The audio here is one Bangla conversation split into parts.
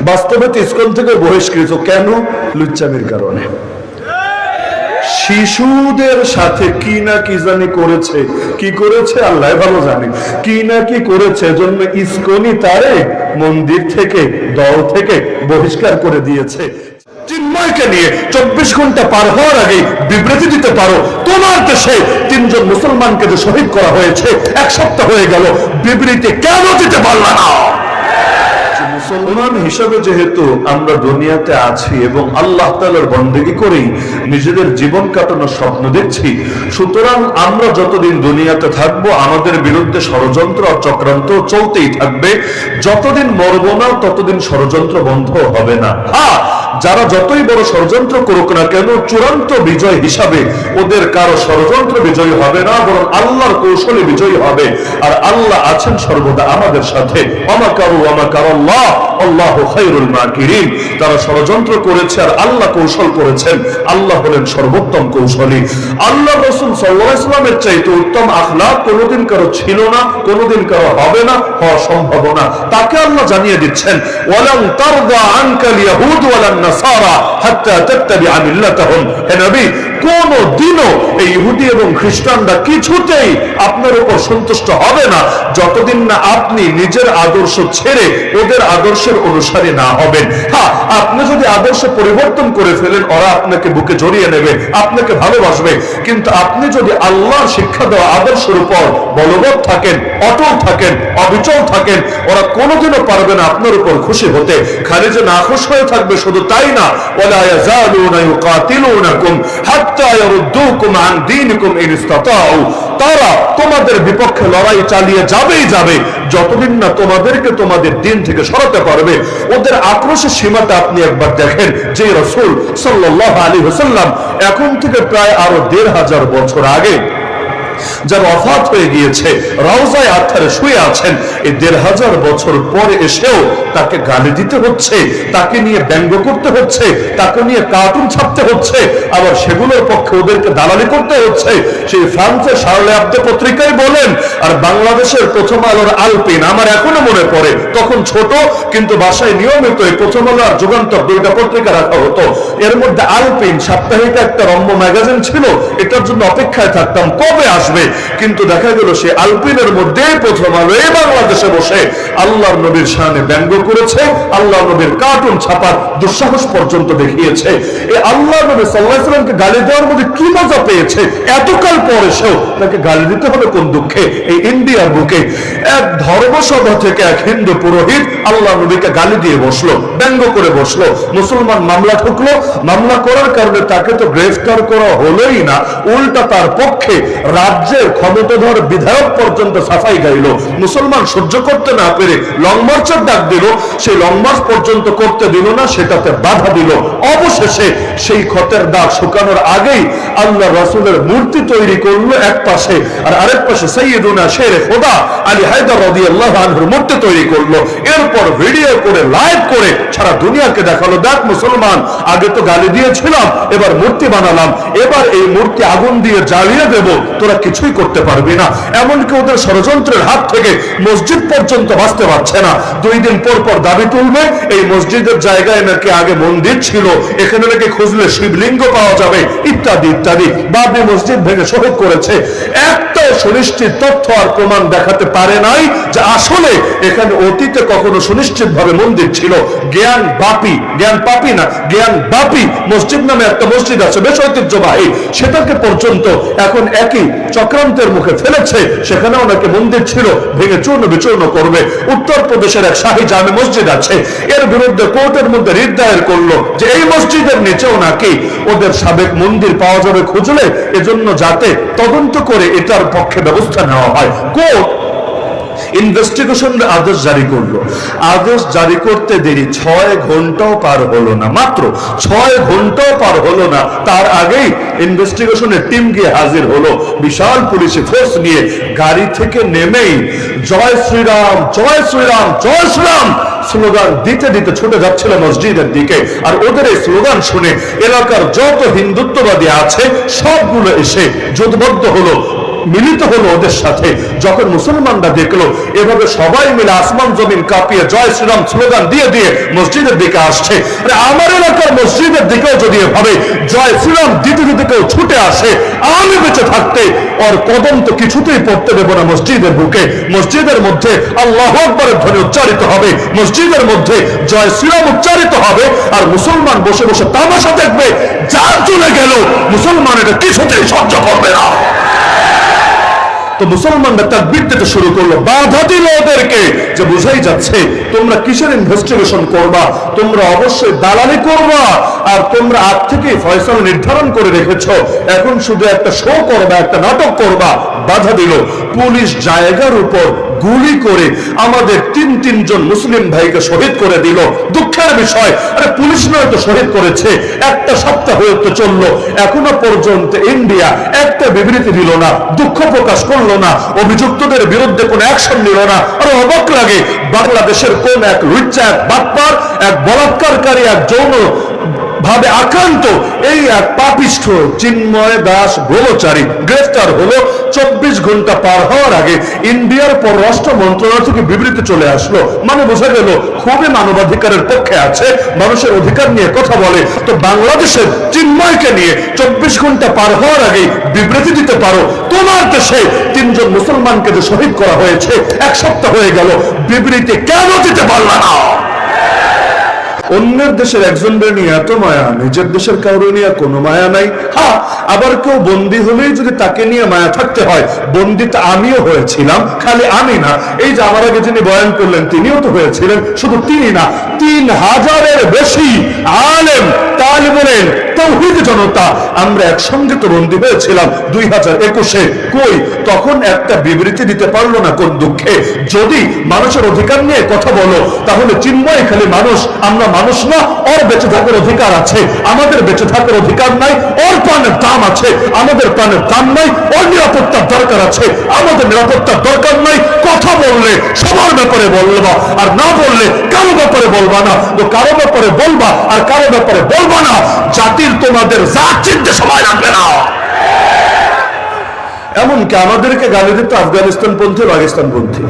বাস্তবে ইসকন থেকে বহিষ্কৃত। কেন? লুচ্চামির কারণে। শিশুদের সাথে কি না কি জানি করেছে, কি করেছে আল্লাহ ভালো জানে, কি না কি করেছে, এজন্য ইসকনই তারে মন্দির থেকে, দল থেকে বহিষ্কার করে দিয়েছে। চিন্ময়কে নিয়ে 24 ঘন্টা পার হওয়ার আগে বিবৃতি দিতে পারো তোমার দেশে 3 জন মুসলমানকে যে শহীদ করা হয়েছে 1 সপ্তাহ হয়ে গেল, বিবৃতি কেন দিতে পারলা না? মুসলমান হিসাবে যেহেতু আমরা দুনিয়াতে আছি এবং আল্লাহ তাআলার বন্দেগী করেই নিজেদের জীবন কাটানোর স্বপ্ন দেখছি, সুতরাং আমরা যতদিন দুনিয়াতে থাকবো আমাদের বিরুদ্ধে ষড়যন্ত্র আর চক্রান্ত চলতেই থাকবে। যতদিন মরব না ততদিন ষড়যন্ত্র বন্ধ হবে না। হ্যাঁ, যারা যতই বড় ষড়যন্ত্র করুক না কেন, চূড়ান্ত বিজয় হিসাবে ওদের কারো ষড়যন্ত্র বিজয়ী হবে না, বরং আল্লাহর কৌশলে বিজয়ী হবে। আর আল্লাহ আছেন সর্বদা আমাদের সাথে। ওয়ামাকারু ওয়ামাকারাল্লাহ আল্লাহু খায়রুল মাকিরিন। তারা ষড়যন্ত্র করেছে আর আল্লাহ কৌশল করেছেন। আল্লাহ হলেন সর্বোত্তম কৌশলী। আল্লাহ রাসূল সাল্লাল্লাহু আলাইহি ওয়াসাল্লামের চাইতে উত্তম আখলাক কোনোদিন কারো ছিল না, কোনোদিন কারো হবে না, হওয়া সম্ভব না। তাকে আল্লাহ জানিয়ে দিচ্ছেন, ওয়ালান তারদা আনকাল ইয়াহুদ ওয়ালান নাসারা হাত্তা তাত্তাবিআ মিল্লাতাহুম। হে নবী, কোন দিনও এই ইহুদি এবং খ্রিস্টানরা কিছুতেই আপনার উপর সন্তুষ্ট হবে না যতদিন না আপনি নিজের আদর্শ ছেড়ে ওদের আদর্শের অনুসারী না হবেন। হ্যাঁ, আপনি যদি আদর্শ পরিবর্তন করে ফেলেন ওরা আপনাকে বুকে জড়িয়ে নেবে, আপনাকে ভালোবাসবে, কিন্তু আপনি যদি আল্লাহর শিক্ষা দেওয়া আদর্শের উপর বলবৎ থাকেন, অটল থাকেন, অবিচল থাকেন, ওরা কোনোদিনও পারবে না আপনার উপর খুশি হতে। খালি যে নাখুশ হয়ে থাকবে শুধু তাই না, ওয়ালা ইয়াজালুনা ইউকাতিলুনাকুম হাত্তা ইয়ারুদ্দুকুম আন দীনিকুম ইন ইসতাতাউ। তারা তোমাদের বিপক্ষে লড়াই চালিয়ে যাবেই যাবে যতদিন না তোমাদেরকে তোমাদের দিন থেকে সরাতে পারবে। ওদের আক্রোশের সীমাটা আপনি একবার দেখেন। যে রাসূল সাল্লাল্লাহু আলাইহি ওয়াসাল্লাম এখন থেকে প্রায় আরো 1500 বছর আগে যার ওফাত হয়ে গিয়েছে, রওজায়ে আতহারে শুয়ে আছেন, এই 1500 বছর পরে এসেও তাকে গালি দিতে হচ্ছে, তাকে নিয়ে ব্যঙ্গ করতে হচ্ছে, তাকে নিয়ে কার্টুন ছাপতে হচ্ছে, আবার সেগুলোর পক্ষে ওদেরকে দালালি করতে হচ্ছে। সেই ফ্রান্সের শার্লে আবদে পত্রিকায় বলেন, আর বাংলাদেশের প্রথম আলোর আলপিন, আমার এখনো মনে পড়ে, তখন ছোট কিন্তু বাসায় নিয়মিত এই প্রথম আলো আর যুগান্তর 2টা পত্রিকা রাখা হতো। এর মধ্যে আলপিন সাপ্তাহিক একটা রম্য ম্যাগাজিন ছিল, এটার জন্য অপেক্ষায় থাকতাম কবে আসবে। কিন্তু দেখা গেল সে আলপিনের মধ্যে প্রথম আলো এই বাংলাদেশে বসে আল্লাহর নবীর শানে ব্যঙ্গ করেছে, আল্লাহ নবীর কার্টুন ছাপার দুঃসাহস পর্যন্ত দেখিয়েছে। এই আল্লাহ নবী সাল্লাল্লাহু আলাইহি ওয়াসাল্লামকে গালি দেওয়ার মধ্যে কি মজা পেয়েছে, এতকাল পরে সেও তাকে গালি দিতে হবে কোন দুঃখে? এই ইন্ডিয়ার বুকে এক ধর্মসভা থেকে এক হিন্দু পুরোহিত আল্লাহ নবীকে গালি দিয়ে বসলো, ব্যঙ্গ করে বসলো। মুসলমান মামলা ঠুকলো, মামলা করার কারণে তাকে তো গ্রেফতার করা হলোই না, উল্টা তার পক্ষে রাজ্যের ক্ষমতাধর বিধায়ক পর্যন্ত সাফাই গাইল। মুসলমান সহ্য করতে না পেরে লং মার্চের ডাক দিল, সেই লং মার্চ পর্যন্ত করতে দিল না, সেটাতে বাধা দিল। অবশেষে সেই ক্ষতের দাগ শুকানোর আগেই আল্লাহ রাসূলের মূর্তি তৈরি করলো এক পাশে, আর আরেক পাশে সাইয়্যিদুনা শেরে খোদা আলী হায়দার রাদিয়াল্লাহু আনহুর মূর্তি তৈরি করলো। এরপর ভিডিও করে লাইভ করে সারা দুনিয়াকে দেখালো, দেখ মুসলমান, আগে তো গালি দিয়েছিলাম, এবার মূর্তি বানালাম, এবার এই মূর্তি আগুন দিয়ে জ্বালিয়ে দেব, তোরা কিছুই করতে পারবি না। এমনকি ওদের ষড়যন্ত্রের হাত থেকে মসজিদ পর্যন্ত বাঁচতে পারছে না। 2 দিন পর পর দাবি তুলবে এই মসজিদের জায়গায় নাকি আগে মন্দির ছিল, এখানে নাকি খুঁজলে শিবলিঙ্গ পাওয়া যাবে, ইত্যাদি ইত্যাদি। বাবরি মসজিদ ভেঙে শহীদ করেছে। একটা সুনিশ্চিত তথ্য আর প্রমাণ দেখাতে পারে নাই যে আসলে এখানে অতীতে কখনো সুনিশ্চিত ভাবে মন্দির ছিল। জ্ঞান পাপি না, জ্ঞান বাপি মসজিদ নামে একটা মসজিদ আছে, বেশ ঐতিহ্যবাহী, সেটাকে পর্যন্ত এখন একই চক্রান্তের মুখে ফেলেছে। সেখানেও নাকি মন্দির ছিল, ভেঙে চূর্ণ বিচূর্ণ করবে। উত্তরপ্রদেশের এক শাহী জামে মসজিদ আছে, এর বিরুদ্ধে কোর্টের মধ্যে রিট দায়ের করলো যে এই মসজিদের নিচেও নাকি ওদের সাবেক মন্দির পাওয়া যাবে খুঁজলে, এজন্য যাতে তদন্ত করে এটার পক্ষে ব্যবস্থা নেওয়া হয়। কোর্ট ইনভেস্টিগেশনের আদেশ জারি করলো। আদেশ জারি করতে দেরি 6 ঘন্টাও পার হলো না, মাত্র 6 ঘন্টাও পার হলো না, তার আগেই ইনভেস্টিগেশনের টিম গিয়ে হাজির হলো বিশাল পুলিশি ফোর্স নিয়ে। গাড়ি থেকে নেমেই জয় শ্রীরাম, জয় শ্রীরাম, জয় শ্রীরাম স্লোগান দিতে দিতে ছুটে যাচ্ছিল মসজিদের দিকে। আর ওদের এই স্লোগান শুনে এলাকার যত হিন্দুত্ববাদী আছে সবগুলো এসে জোটবদ্ধ হলো। মিলিত হলো ওদের সাথে। যখন মুসলমানরা দেখলো এভাবে সবাই মিলে আসমান জমিন কাঁপিয়ে জয় শ্রীরাম স্লোগান দিয়ে দিয়ে মসজিদের দিকে আসছে, আমার এলাকার মসজিদের দিকেও যদি এভাবে জয় শ্রীরাম দিতে দিতে কেউ ছুটে আসে, আমি বেঁচে থাকতে ওর কদম তো কিছুতেই পড়তে দেব না মসজিদের বুকে। মসজিদের মধ্যে আল্লাহু আকবারের ধ্বনি উচ্চারিত হবে, মসজিদের মধ্যে জয় শ্রীরাম উচ্চারিত হবে, আর মুসলমান বসে বসে তামাশা দেখবে। যা চলে গেল মুসলমান এটা কিছুতেই সহ্য করবে না। তো মুসলমানরা তাকবীর দিতে শুরু করলো, বাধা দিল ওদেরকে, যে বুঝাই যাচ্ছে তোমরা কিসের ইনভেস্টিগেশন করবা, তোমরা অবশ্যই দালালি করবা, আর তোমরা আগ থেকেই ফয়সালা নির্ধারণ করে রেখেছো, এখন শুধু একটা শো করবা, একটা নাটক করবা। বাধা দিল। পুলিশ জায়গার উপর গুলি করে আমাদের তিনজন মুসলিম ভাইকে শহীদ করে দিল। দুঃখের বিষয়, আরে পুলিশ নয় তো শহীদ করেছে, একটা সপ্তাহ হতে চললো, এখনো পর্যন্ত ইন্ডিয়া একটা বিবৃতি দিল না, দুঃখ প্রকাশ করলো না, অভিযুক্তদের বিরুদ্ধে কোনো অ্যাকশন নিল না। আর অবাক লাগে, বাংলাদেশের কোন এক লুচ্চা, এক বাটপার, এক বলাৎকারী, এক যৌন ভাবে আক্রান্ত এই এক পাপিষ্ঠ চিন্ময় দাস ব্রহ্মচারী গ্রেফতার হলো। 24 ঘন্টা পার হওয়ার আগে ইন্ডিয়ার পররাষ্ট্র মন্ত্রণালয় থেকে বিবৃতি চলে আসলো, মানে বোঝা গেল খুবই মানবাধিকারের পক্ষে আছে, মানুষের অধিকার নিয়ে কথা বলে। তো বাংলাদেশের চিন্ময়কে নিয়ে 24 ঘন্টা পার হওয়ার আগে বিবৃতি দিতে পারো, তোমার দেশে 3 মুসলমানকে যে শহীদ করা হয়েছে 1 সপ্তাহ হয়ে গেল, বিবৃতি কেন দিতে পারল না? অন্যের দেশের একজনের নিয়ে এত মায়া, নিজের দেশের কাউরে নিয়ে কোনো মায়া নাই। হ্যাঁ, আবার কেউ বন্দী হলেই যদি তাকে নিয়ে মায়া থাকতে হয়, বন্দী তো আমিও হয়েছিলাম, খালি আমি না, এই যে আমার আগে যিনি বয়ান করলেন তিনিও তো হয়েছিলেন। শুধু তিনি না, 3000-এর বেশি আলেম তালিবুল ইলম তাওহীদ জনতা আমরা একসঙ্গে তো বন্দী হয়েছিলাম 2021-এ। কই তখন একটা বিবৃতি দিতে পারলো না? কোন দুঃখে! যদি মানুষের অধিকার নিয়ে কথা বলো, তাহলে চিন্ময় খালি মানুষ, আমরা মানুষ না? ওর বেঁচে থাকার অধিকার আছে, আমাদের বেঁচে থাকার অধিকার নাই। ওর প্রাণের দাম আছে, আমাদের প্রাণের দাম নাই। ওর নিরাপত্তার দরকার আছে, আমাদের নিরাপত্তার দরকার নাই। কথা বললে সবার ব্যাপারে বলবা, আর না বললে কারো ব্যাপারে বলবা না। তো কারো ব্যাপারে বলবা আর কারো ব্যাপারে বলবা না, জাতির তোমাদের জাত চিনতে সময় লাগবে না। এমনকি আমাদেরকে গালি দিত আফগানিস্তান পন্থী, পাকিস্তান পন্থী,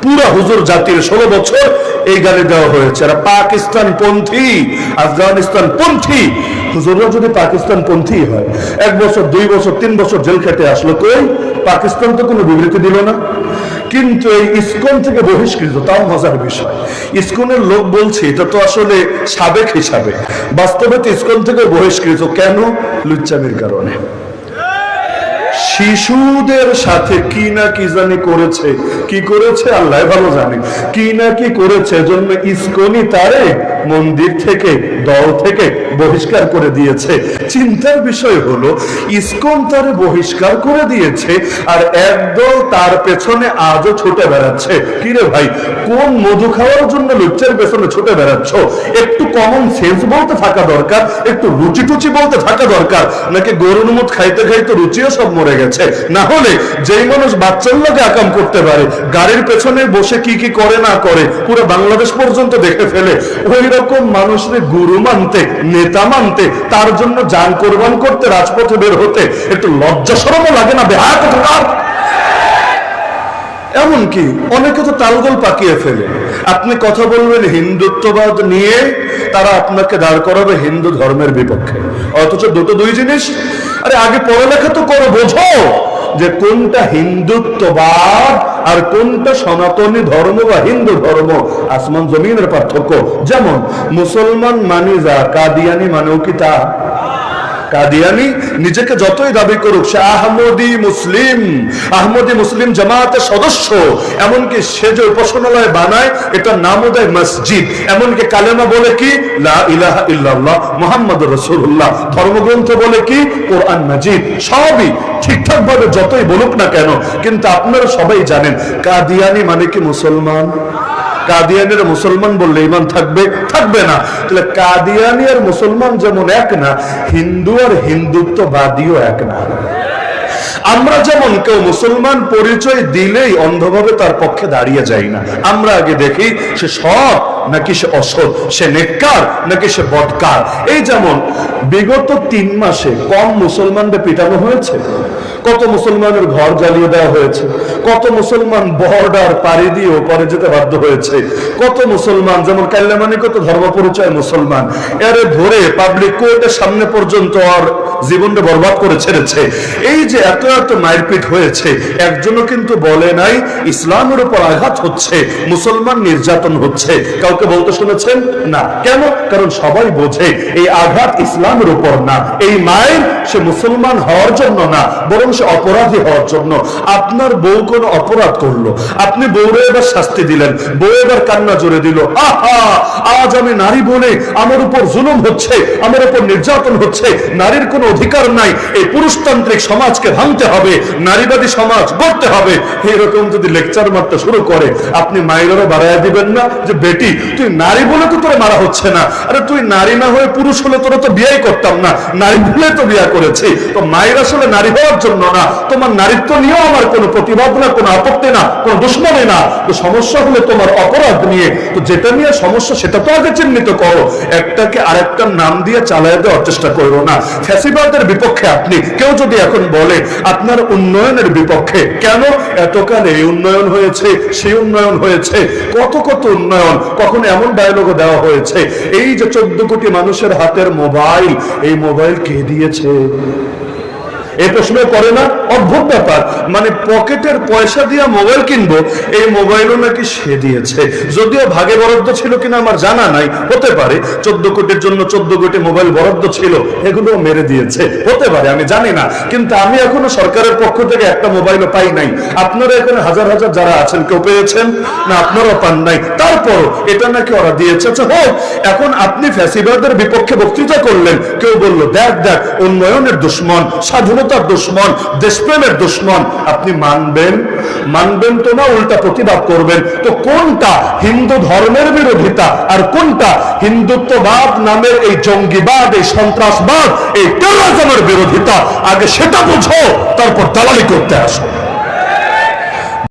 পুরা হুজুর জাতির 16 বছর এই গালি দেওয়া হয়েছে। আর পাকিস্তান পন্থী, আফগানিস্তান পন্থী হুজুররা যদি পাকিস্তান পন্থী হয়, 1 বছর 2 বছর 3 বছর জেল খেটে আসলো, কই পাকিস্তান তো কোনো বিবৃতি দিল না। কিন্তু এই ইসকন থেকে বহিষ্কৃত, তাও মজার বিষয়, ইসকনের লোক বলছে এটা তো আসলে সাবেক হিসাবে, বাস্তবে তো ইসকন থেকে বহিষ্কৃত। কেন? লুচ্চামির কারণে। শিশুদের সাথে কি না কি জানি করেছে, কি করেছে আল্লাহ ভালো জানে, কি না কি করেছে, জন্য ইসকনই তারে মন্দির থেকে, দল থেকে বহিষ্কার করে দিয়েছে। চিন্তার বিষয় হলো, ইসকন তারে বহিষ্কার করে দিয়েছে, আর একদল তার পেছনে আজও ছুটে বেড়াচ্ছে। কিরে ভাই, কোন মধু খাওয়ার জন্য লুচ্চার পেছনে ছুটে বেড়াচ্ছ? একটু কমন সেন্স বলতে থাকা দরকার, একটু রুচি টুচি বলতে থাকা দরকার। নাকি গরুর মুখ খাইতে খাইতে রুচিও সব মরে গেছে? না হলে যেই মানুষ বাচ্চার লোকে আকাম করতে পারে, গাড়ির পেছনে বসে কি কি করে না করে পুরো বাংলাদেশ পর্যন্ত দেখে ফেলে, ওই রকম মানুষের গুরু মানতে, নেতা মানতে, তার জন্য জান কোরবান করতে, রাজপথে বের হতে একটু লজ্জা শরমও লাগে না? বেহায়া কোথাকার! এমনকি অনেকে তো তালগোল পাকিয়ে ফেলে। আপনি কথা বলবেন হিন্দুত্ববাদ নিয়ে, তারা আপনাকে দাঁড় করাবে হিন্দু ধর্মের বিপক্ষে, অথচ দুটো দুই জিনিস। আরে আগে পড়ালেখা তো করো, বোঝো যে কোনটা হিন্দুত্ববাদ আর কোনটা সনাতনী ধর্ম বা হিন্দু ধর্ম, আসমান জমিনের পার্থক্য। যেমন মুসলমান মানি যা, কাদিয়ানি মানেও কি তা? কাদিয়ানি নিজেকে যতই দাবি করুক সে আহমদি মুসলিম জামাতের সদস্য, এমনকি সে যে উপাসনালয় বানায় এটার নামও দেয় মসজিদ, এমনকি কালেমা বলে কি লা ইলাহা ইল্লাল্লাহ মুহাম্মাদুর রাসূলুল্লাহ, ধর্মগ্রন্থ বলে কি কোরআন মাজিদ। সবই ঠিকঠাক ভাবে যতই বলুক না কেন, কিন্তু আপনারা সবাই জানেন কাদিয়ানি মানে কি মুসলমান। কাদিয়ানির মুসলমান বললে ইমান থাকবে? থাকবে না। তাহলে কাদিয়ানি আর মুসলমান যেমন এক না, হিন্দু আর হিন্দুত্ববাদীও এক না। আমরা যেমন কেউ মুসলমান পরিচয় দিলেই অন্ধভাবে তার পক্ষে দাঁড়িয়ে যাই না, আমরা আগে দেখি সে সৎ নাকি সে অসৎ, সে নেককার নাকি সে বদকার। এই যেমন বিগত 3 মাসে কম মুসলমানদের পিটানো হয়েছে? কত মুসলমানের ঘর জ্বালিয়ে দেওয়া হয়েছে, কত মুসলমান বর্ডার পাড়ি দিয়ে ওপারে যেতে বাধ্য হয়েছে, কত মুসলমান যেমন কাল্যামানি কত ধর্ম পরিচয় মুসলমান এর ধরে পাবলিক কোর্টের সামনে পর্যন্ত আর জীবনটা বরবাদ করে ছেড়েছে। এই যে এত এত মারপিট হয়েছে, একজনও কিন্তু বলে নাই ইসলামের উপর আঘাত হচ্ছে, মুসলমান নির্যাতন হচ্ছে, কাউকে বলতে শুনেছেন না? কেন? কারণ সবাই বোঝে এই আঘাত ইসলামের উপর না, এই মায়ের সে মুসলমান হওয়ার জন্য না, বরং সে অপরাধী হওয়ার জন্য। আপনার বউ কোন অপরাধ করলো, আপনি বউরে এবার শাস্তি দিলেন, বউ এবার কান্না জোরে দিল, আহা আজ আমি নারী বলে আমার উপর জুলুম হচ্ছে, আমার উপর নির্যাতন হচ্ছে, নারীর কোনো অধিকার নাই, এই পুরুষতান্ত্রিক সমাজকে ভাঙতে হবে, নারীবাদী সমাজ গড়তে হবে। এরকম যদি লেকচার মারতে শুরু করে, আপনি মায়েরও বাড়াইয়া দিবেন না যে বেটি তুই নারী বলে তো তোরা মারা হচ্ছে না, আরে তুই নারী না হয়ে পুরুষ হলে তোরা তো বিয়েই করতাম না, নারী বলে তো বিয়ে করেছি। তো মায়ের আসলে নারী হওয়ার জন্য না, তোমার নারীত্ব নিয়েও আমার কোনো প্রতিবাদ না, কোনো আপত্তি না, কোনো দুশ্মনী না। তো সমস্যা হলে তোমার অপরাধ নিয়ে, তো যেটা নিয়ে সমস্যা সেটা তো আগে চিহ্নিত করো, একটাকে আরেকটার নাম দিয়ে চালায় দেওয়ার চেষ্টা করো না। ফ্যাসিবাদের বিপক্ষে আপনি কেউ যদি এখন বলে আপনার উন্নয়নের বিপক্ষে, কেন? এতকালে এই উন্নয়ন হয়েছে, সেই উন্নয়ন হয়েছে, কত কত উন্নয়ন, কখন এমন ডায়লগও দেওয়া হয়েছে এই যে 14 কোটি মানুষের হাতের মোবাইল, এই মোবাইল কে দিয়েছে? এই প্রশ্ন করে না? অদ্ভুত ব্যাপার, মানে পকেটের পয়সা দিয়ে মোবাইল কিনবো, এই মোবাইলও নাকি সে দিয়েছে। যদিও ভাগে বরাদ্দ ছিল কিনা আমার জানা নাই, হতে পারে 14 কোটির জন্য 14 কোটি মোবাইল বরাদ্দ ছিল, এগুলো মেরে দিয়েছে, হতে পারে, আমি জানি না। কিন্তু আমি এখনো সরকারের পক্ষ থেকে একটা মোবাইলও পাই নাই। আপনারা এখানে হাজার হাজার যারা আছেন, কেউ পেয়েছেন না? আপনারাও পান নাই, তারপর এটা নাকি ওরা দিয়েছে। আচ্ছা হোক, এখন আপনি ফ্যাসিবাদের বিপক্ষে বক্তৃতা করলেন, কেউ বলল দেখ দেখ উন্নয়নের দুশ্মন, স্বাধীনতার দুশ্মন, দেশপ্রেমের দুশ্মন, আপনি মানবেন? মানবেন তো না, উল্টা প্রতিবাদ করবেন। তো কোনটা হিন্দু ধর্মের বিরোধিতা আর কোনটা হিন্দুত্ববাদ নামের এই জঙ্গিবাদ, এই সন্ত্রাসবাদ, এই টেররিজমের বিরোধিতা, আগে সেটা বুঝো, তারপর দালালি করতে আসো।